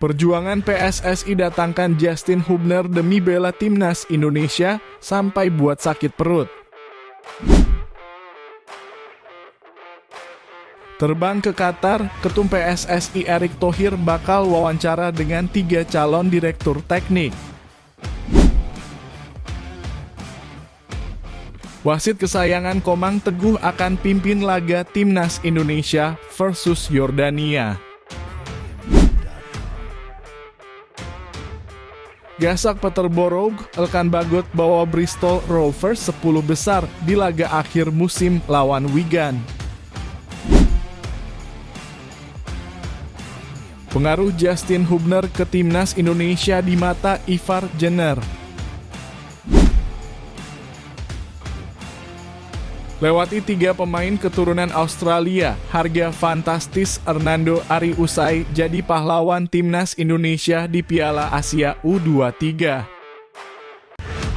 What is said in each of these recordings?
Perjuangan PSSI datangkan Justin Hubner demi bela timnas Indonesia sampai buat sakit perut. Terbang ke Qatar, Ketum PSSI Erick Thohir bakal wawancara dengan 3 calon direktur teknik. Wasit kesayangan Komang Teguh akan pimpin laga timnas Indonesia versus Yordania. Gasak Peterborough, Elkan Bagot bawa Bristol Rovers 10 besar di laga akhir musim lawan Wigan. Pengaruh Justin Hubner ke timnas Indonesia di mata Ivar Jenner. Lewati 3 pemain keturunan Australia, harga fantastis Hernando Ari usai jadi pahlawan timnas Indonesia di Piala Asia U23.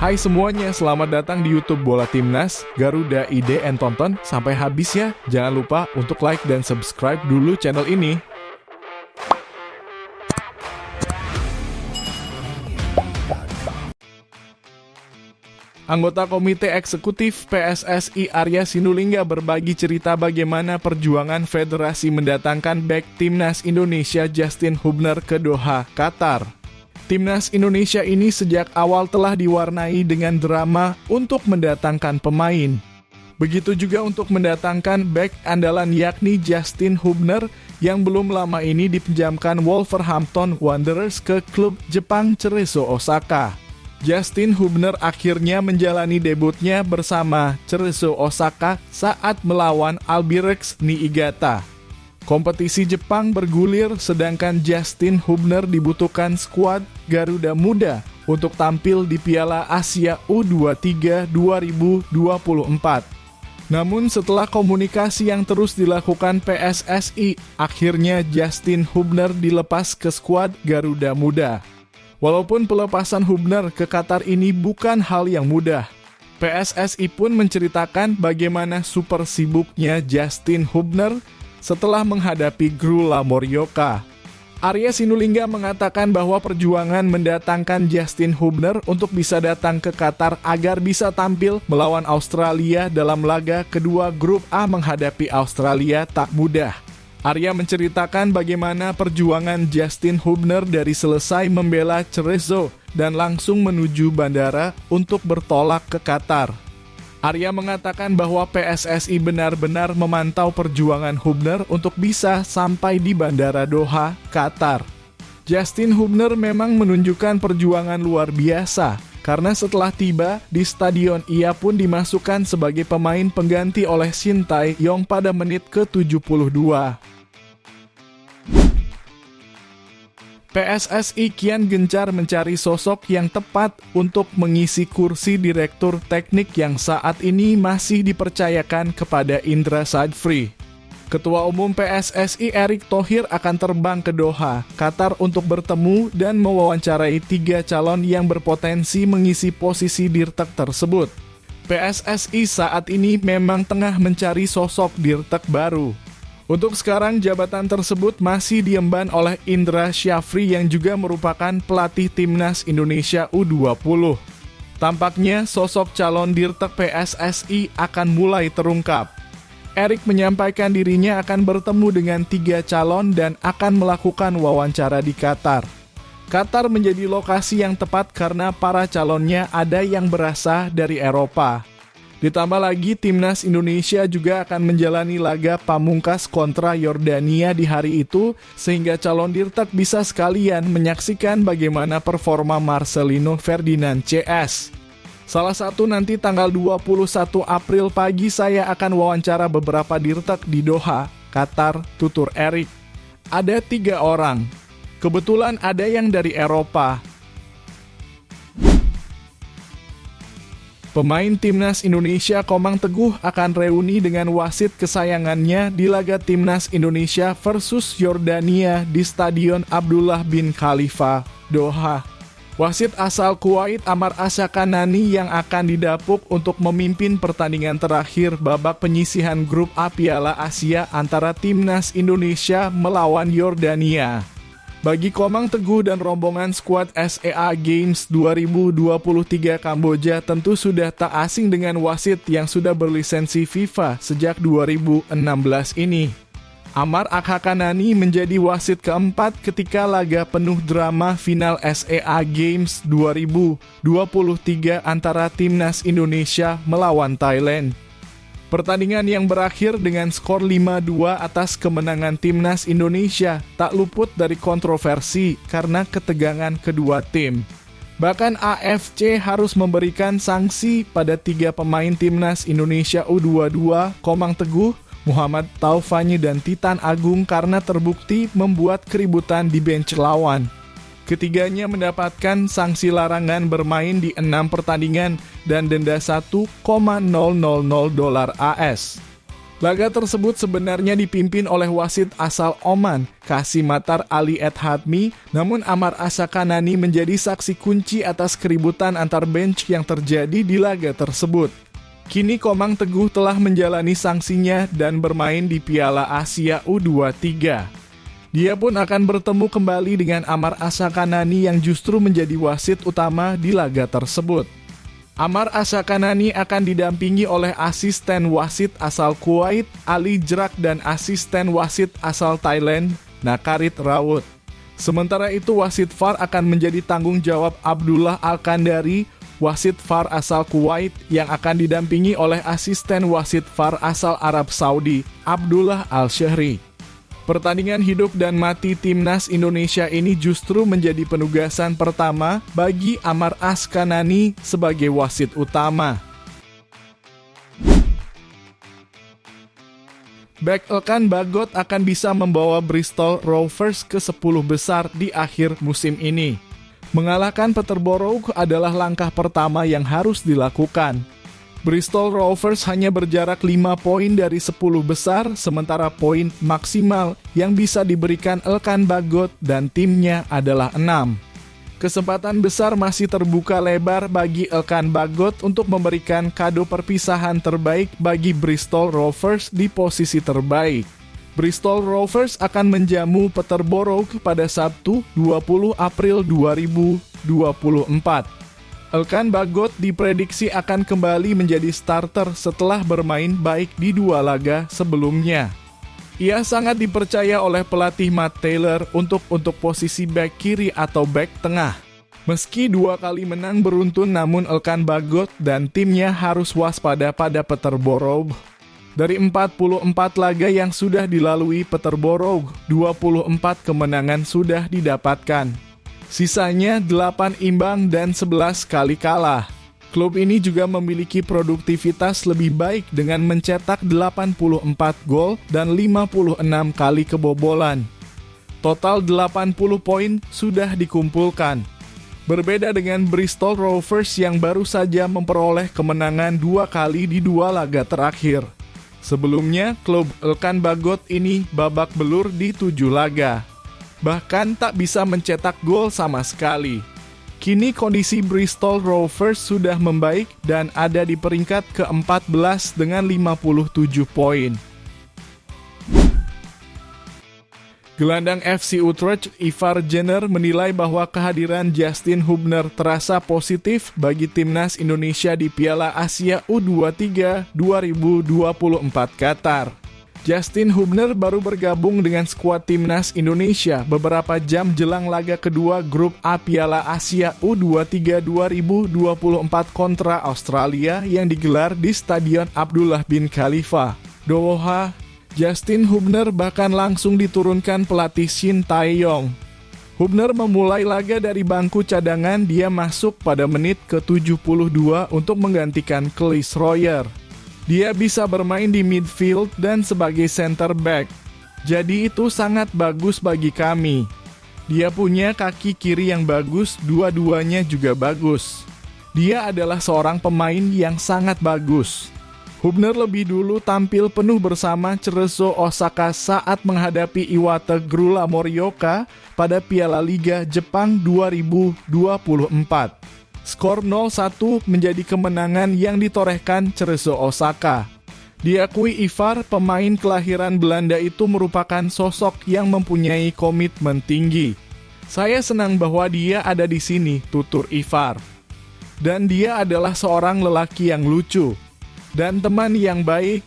Hai semuanya, selamat datang di YouTube Bola Timnas, Garuda ID and Tonton sampai habis ya. Jangan lupa untuk like dan subscribe dulu channel ini. Anggota Komite Eksekutif PSSI Arya Sinulinga berbagi cerita bagaimana perjuangan federasi mendatangkan bek timnas Indonesia Justin Hubner ke Doha, Qatar. Timnas Indonesia ini sejak awal telah diwarnai dengan drama untuk mendatangkan pemain. Begitu juga untuk mendatangkan bek andalan yakni Justin Hubner yang belum lama ini dipinjamkan Wolverhampton Wanderers ke klub Jepang Cerezo Osaka. Justin Hubner akhirnya menjalani debutnya bersama Cerezo Osaka saat melawan Albirex Niigata. Kompetisi Jepang bergulir sedangkan Justin Hubner dibutuhkan skuad Garuda Muda untuk tampil di Piala Asia U23 2024. Namun setelah komunikasi yang terus dilakukan PSSI, akhirnya Justin Hubner dilepas ke skuad Garuda Muda. Walaupun pelepasan Hubner ke Qatar ini bukan hal yang mudah, PSSI pun menceritakan bagaimana super sibuknya Justin Hubner setelah menghadapi Grula Morioka. Arya Sinulinga mengatakan bahwa perjuangan mendatangkan Justin Hubner untuk bisa datang ke Qatar agar bisa tampil melawan Australia dalam laga kedua grup A menghadapi Australia tak mudah. Arya menceritakan bagaimana perjuangan Justin Hubner dari selesai membela Cerezo dan langsung menuju bandara untuk bertolak ke Qatar. Arya mengatakan bahwa PSSI benar-benar memantau perjuangan Hubner untuk bisa sampai di bandara Doha, Qatar. Justin Hubner memang menunjukkan perjuangan luar biasa, karena setelah tiba di stadion ia pun dimasukkan sebagai pemain pengganti oleh Shin Tae-yong pada menit ke-72. PSSI kian gencar mencari sosok yang tepat untuk mengisi kursi direktur teknik yang saat ini masih dipercayakan kepada Indra Sadfri. Ketua Umum PSSI Erick Thohir akan terbang ke Doha, Qatar untuk bertemu dan mewawancarai 3 calon yang berpotensi mengisi posisi dirtek tersebut. PSSI saat ini memang tengah mencari sosok dirtek baru. Untuk sekarang, jabatan tersebut masih diemban oleh Indra Syafri yang juga merupakan pelatih timnas Indonesia U20. Tampaknya sosok calon dirtek PSSI akan mulai terungkap. Erick menyampaikan dirinya akan bertemu dengan 3 calon dan akan melakukan wawancara di Qatar. Qatar menjadi lokasi yang tepat karena para calonnya ada yang berasal dari Eropa. Ditambah lagi, timnas Indonesia juga akan menjalani laga pamungkas kontra Yordania di hari itu, sehingga calon dirtek bisa sekalian menyaksikan bagaimana performa Marcelino Ferdinand CS. Salah satu nanti tanggal 21 April pagi saya akan wawancara beberapa dirtek di Doha, Qatar, tutur Erick. Ada 3 orang. Kebetulan ada yang dari Eropa. Pemain timnas Indonesia Komang Teguh akan reuni dengan wasit kesayangannya di laga timnas Indonesia versus Yordania di Stadion Abdullah bin Khalifa, Doha. Wasit asal Kuwait Amar Asyakanani yang akan didapuk untuk memimpin pertandingan terakhir babak penyisihan grup A Piala Asia antara timnas Indonesia melawan Yordania. Bagi Komang Teguh dan rombongan skuad SEA Games 2023 Kamboja tentu sudah tak asing dengan wasit yang sudah berlisensi FIFA sejak 2016 ini. Amar Akhakanani menjadi wasit keempat ketika laga penuh drama final SEA Games 2023 antara Timnas Indonesia melawan Thailand. Pertandingan yang berakhir dengan skor 5-2 atas kemenangan Timnas Indonesia tak luput dari kontroversi karena ketegangan kedua tim. Bahkan AFC harus memberikan sanksi pada 3 pemain Timnas Indonesia U22, Komang Teguh, Muhammad Taufani dan Titan Agung karena terbukti membuat keributan di bench lawan. Ketiganya mendapatkan sanksi larangan bermain di 6 pertandingan dan denda $1,000 AS. Laga tersebut sebenarnya dipimpin oleh wasit asal Oman, Kasimatar Ali Ethadmi, namun Amar Akhakanani menjadi saksi kunci atas keributan antar bench yang terjadi di laga tersebut. Kini Komang Teguh telah menjalani sanksinya dan bermain di Piala Asia U23. Dia pun akan bertemu kembali dengan Amar Akhakanani yang justru menjadi wasit utama di laga tersebut. Amar Akhakanani akan didampingi oleh asisten wasit asal Kuwait, Ali Jrak, dan asisten wasit asal Thailand, Nakarit Rawut. Sementara itu wasit VAR akan menjadi tanggung jawab Abdullah Al-Kandari, wasit VAR asal Kuwait yang akan didampingi oleh asisten wasit VAR asal Arab Saudi, Abdullah Al-Syahri. Pertandingan hidup dan mati Timnas Indonesia ini justru menjadi penugasan pertama bagi Amar Akhakanani sebagai wasit utama. Bek Elkan Bagot akan bisa membawa Bristol Rovers ke 10 besar di akhir musim ini. Mengalahkan Peterborough adalah langkah pertama yang harus dilakukan. Bristol Rovers hanya berjarak 5 poin dari 10 besar, sementara poin maksimal yang bisa diberikan Elkan Bagot dan timnya adalah 6. Kesempatan besar masih terbuka lebar bagi Elkan Bagot untuk memberikan kado perpisahan terbaik bagi Bristol Rovers di posisi terbaik. Bristol Rovers akan menjamu Peterborough pada Sabtu 20 April 2024. Elkan Bagot diprediksi akan kembali menjadi starter setelah bermain baik di 2 laga sebelumnya. Ia sangat dipercaya oleh pelatih Matt Taylor untuk posisi bek kiri atau bek tengah. Meski 2 kali menang beruntun, namun Elkan Bagot dan timnya harus waspada pada Peterborough. Dari 44 laga yang sudah dilalui Peterborough, 24 kemenangan sudah didapatkan. Sisanya 8 imbang dan 11 kali kalah. Klub ini juga memiliki produktivitas lebih baik dengan mencetak 84 gol dan 56 kali kebobolan. Total 80 poin sudah dikumpulkan. Berbeda dengan Bristol Rovers yang baru saja memperoleh kemenangan 2 kali di 2 laga terakhir. Sebelumnya, klub Elkan Bagot ini babak belur di 7 laga. Bahkan tak bisa mencetak gol sama sekali. Kini kondisi Bristol Rovers sudah membaik dan ada di peringkat ke-14 dengan 57 poin. Gelandang FC Utrecht, Ivar Jenner menilai bahwa kehadiran Justin Hubner terasa positif bagi Timnas Indonesia di Piala Asia U23 2024 Qatar. Justin Hubner baru bergabung dengan skuad Timnas Indonesia beberapa jam jelang laga kedua grup A Piala Asia U23 2024 kontra Australia yang digelar di Stadion Abdullah bin Khalifa, Doha. Justin Hubner bahkan langsung diturunkan pelatih Shin Tae-yong. Hubner memulai laga dari bangku cadangan, dia masuk pada menit ke-72 untuk menggantikan Chris Royer. Dia bisa bermain di midfield dan sebagai center back. Jadi itu sangat bagus bagi kami. Dia punya kaki kiri yang bagus, dua-duanya juga bagus. Dia adalah seorang pemain yang sangat bagus. Hubner lebih dulu tampil penuh bersama Cerezo Osaka saat menghadapi Iwate Grula Morioka pada Piala Liga Jepang 2024. Skor 0-1 menjadi kemenangan yang ditorehkan Cerezo Osaka. Diakui Ivar, pemain kelahiran Belanda itu merupakan sosok yang mempunyai komitmen tinggi. Saya senang bahwa dia ada di sini, tutur Ivar. Dan dia adalah seorang lelaki yang lucu dan teman yang baik.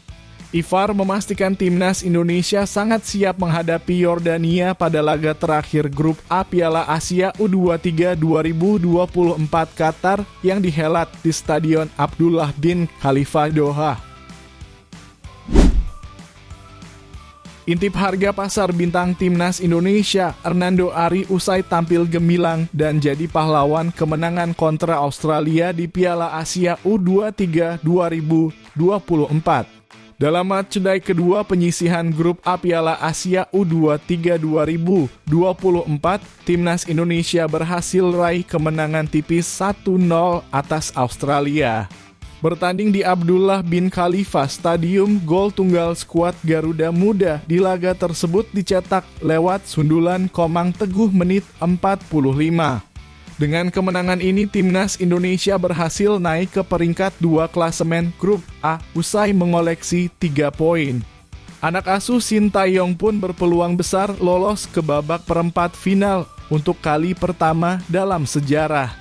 Ivar memastikan timnas Indonesia sangat siap menghadapi Yordania pada laga terakhir grup A Piala Asia U23 2024 Qatar yang dihelat di Stadion Abdullah bin Khalifa Doha. Intip harga pasar bintang timnas Indonesia, Hernando Ari usai tampil gemilang dan jadi pahlawan kemenangan kontra Australia di Piala Asia U23 2024. Dalam matchday kedua penyisihan grup A Piala Asia U23 2024, timnas Indonesia berhasil raih kemenangan tipis 1-0 atas Australia. Bertanding di Abdullah bin Khalifa Stadium, gol tunggal skuad Garuda Muda di laga tersebut dicetak lewat sundulan Komang Teguh menit 45. Dengan kemenangan ini, timnas Indonesia berhasil naik ke peringkat 2 klasemen grup A usai mengoleksi 3 poin. Anak asuh Sintayong pun berpeluang besar lolos ke babak perempat final untuk kali pertama dalam sejarah.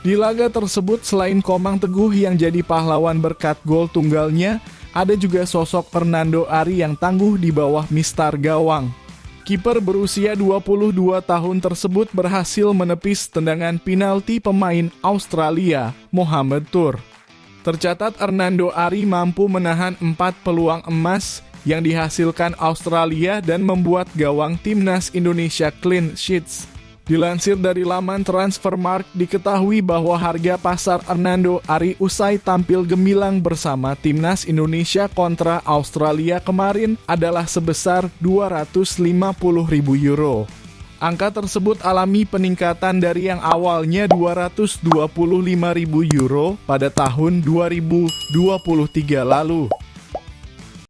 Di laga tersebut, selain Komang Teguh yang jadi pahlawan berkat gol tunggalnya, ada juga sosok Hernando Ari yang tangguh di bawah mistar gawang. Kiper berusia 22 tahun tersebut berhasil menepis tendangan penalti pemain Australia, Mohamed Tur. Tercatat Hernando Ari mampu menahan 4 peluang emas yang dihasilkan Australia dan membuat gawang timnas Indonesia clean sheets. Dilansir dari laman Transfermarkt, diketahui bahwa harga pasar Hernando Ari usai tampil gemilang bersama timnas Indonesia kontra Australia kemarin adalah sebesar 250.000 euro. Angka tersebut alami peningkatan dari yang awalnya 225.000 euro pada tahun 2023 lalu.